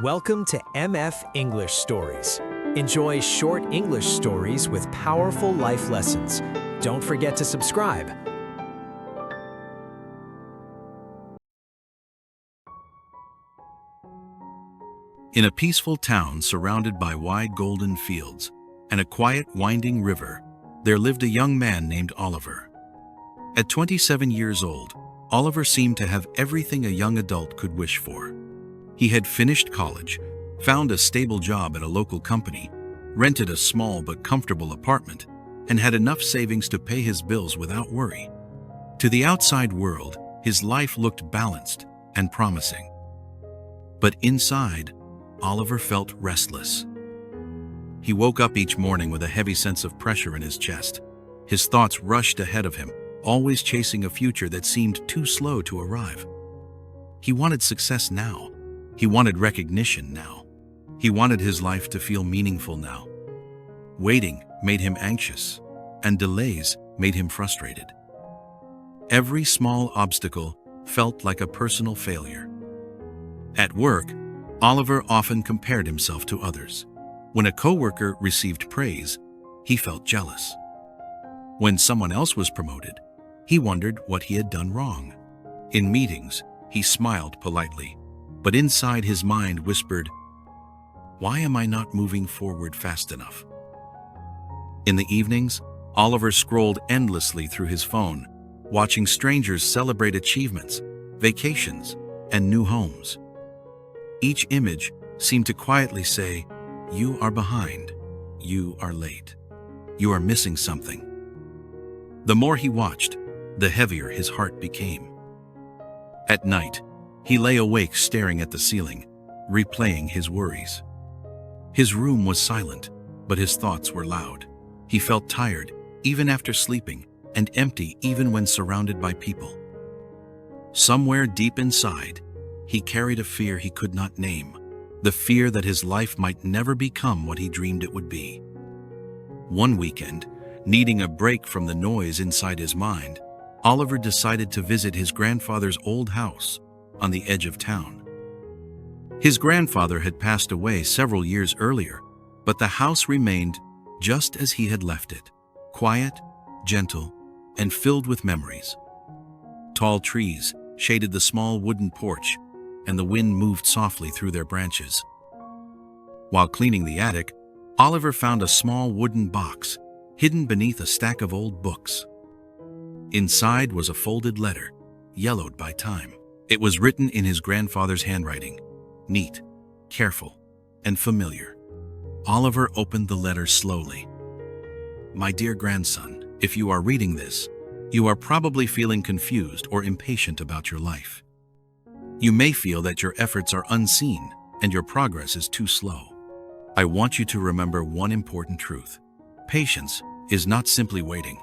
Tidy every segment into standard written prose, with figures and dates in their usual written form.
Welcome to MF English Stories. Enjoy short English stories with powerful life lessons. Don't forget to subscribe. In a peaceful town surrounded by wide golden fields and a quiet winding river, there lived a young man named Oliver. At 27 years old, Oliver seemed to have everything a young adult could wish for. He had finished college, found a stable job at a local company, rented a small but comfortable apartment, and had enough savings to pay his bills without worry. To the outside world, his life looked balanced and promising. But inside, Oliver felt restless. He woke up each morning with a heavy sense of pressure in his chest. His thoughts rushed ahead of him, always chasing a future that seemed too slow to arrive. He wanted success now. He wanted recognition now. He wanted his life to feel meaningful now. Waiting made him anxious, and delays made him frustrated. Every small obstacle felt like a personal failure. At work, Oliver often compared himself to others. When a coworker received praise, he felt jealous. When someone else was promoted, he wondered what he had done wrong. In meetings, he smiled politely, but inside his mind whispered, "Why am I not moving forward fast enough?" In the evenings, Oliver scrolled endlessly through his phone, watching strangers celebrate achievements, vacations, and new homes. Each image seemed to quietly say, "You are behind. You are late. You are missing something." The more he watched, the heavier his heart became. At night, he lay awake staring at the ceiling, replaying his worries. His room was silent, but his thoughts were loud. He felt tired, even after sleeping, and empty even when surrounded by people. Somewhere deep inside, he carried a fear he could not name, the fear that his life might never become what he dreamed it would be. One weekend, needing a break from the noise inside his mind, Oliver decided to visit his grandfather's old house on the edge of town. His grandfather had passed away several years earlier, but the house remained just as he had left it, quiet, gentle, and filled with memories. Tall trees shaded the small wooden porch, and the wind moved softly through their branches. While cleaning the attic, Oliver found a small wooden box hidden beneath a stack of old books. Inside was a folded letter, yellowed by time. It was written in his grandfather's handwriting, neat, careful, and familiar. Oliver opened the letter slowly. "My dear grandson, if you are reading this, you are probably feeling confused or impatient about your life. You may feel that your efforts are unseen and your progress is too slow. I want you to remember one important truth. Patience is not simply waiting.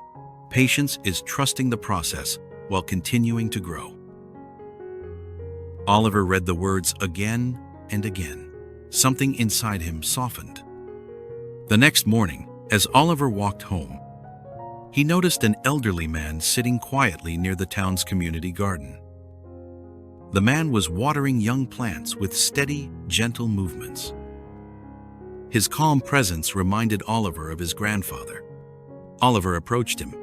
Patience is trusting the process while continuing to grow." Oliver read the words again and again. Something inside him softened. The next morning, as Oliver walked home, he noticed an elderly man sitting quietly near the town's community garden. The man was watering young plants with steady, gentle movements. His calm presence reminded Oliver of his grandfather. Oliver approached him.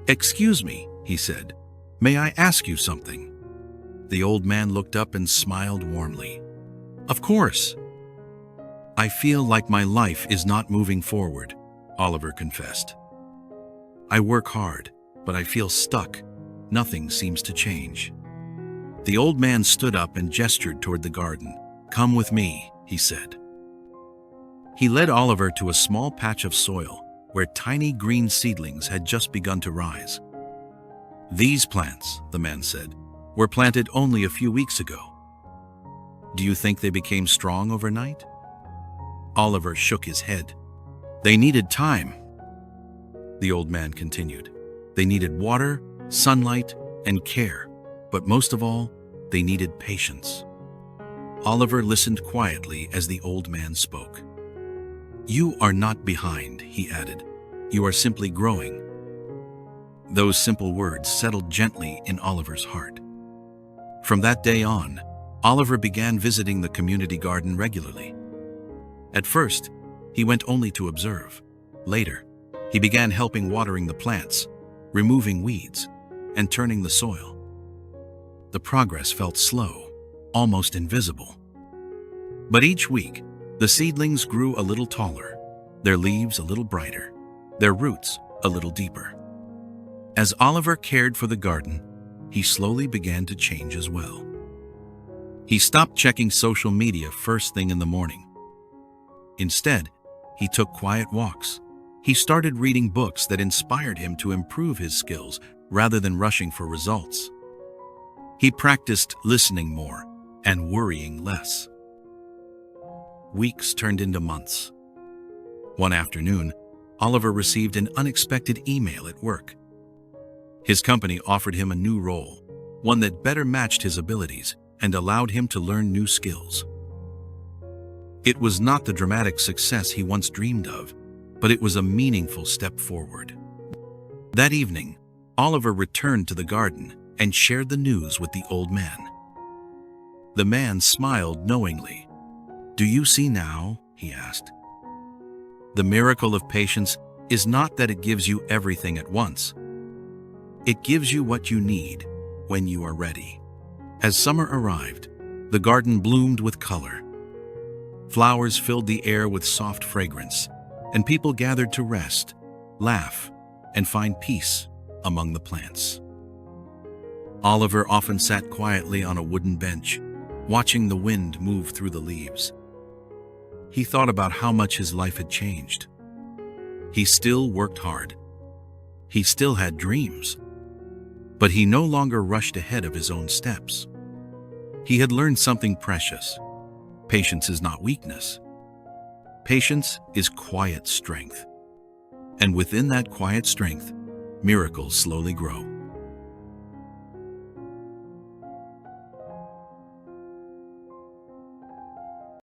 "Excuse me," he said. "May I ask you something?" The old man looked up and smiled warmly. "Of course." "I feel like my life is not moving forward," Oliver confessed. "I work hard, but I feel stuck. Nothing seems to change." The old man stood up and gestured toward the garden. "Come with me," he said. He led Oliver to a small patch of soil where tiny green seedlings had just begun to rise. "These plants," the man said, "were planted only a few weeks ago. Do you think they became strong overnight?" Oliver shook his head. "They needed time," the old man continued. "They needed water, sunlight, and care, but most of all, they needed patience." Oliver listened quietly as the old man spoke. "You are not behind," he added. "You are simply growing." Those simple words settled gently in Oliver's heart. From that day on, Oliver began visiting the community garden regularly. At first, he went only to observe. Later, he began helping watering the plants, removing weeds, and turning the soil. The progress felt slow, almost invisible. But each week, the seedlings grew a little taller, their leaves a little brighter, their roots a little deeper. As Oliver cared for the garden, he slowly began to change as well. He stopped checking social media first thing in the morning. Instead, he took quiet walks. He started reading books that inspired him to improve his skills rather than rushing for results. He practiced listening more and worrying less. Weeks turned into months. One afternoon, Oliver received an unexpected email at work. His company offered him a new role, one that better matched his abilities and allowed him to learn new skills. It was not the dramatic success he once dreamed of, but it was a meaningful step forward. That evening, Oliver returned to the garden and shared the news with the old man. The man smiled knowingly. "Do you see now?" he asked. "The miracle of patience is not that it gives you everything at once. It gives you what you need when you are ready." As summer arrived, the garden bloomed with color. Flowers filled the air with soft fragrance, and people gathered to rest, laugh, and find peace among the plants. Oliver often sat quietly on a wooden bench, watching the wind move through the leaves. He thought about how much his life had changed. He still worked hard. He still had dreams. But he no longer rushed ahead of his own steps. He had learned something precious. Patience is not weakness. Patience is quiet strength. And within that quiet strength, miracles slowly grow.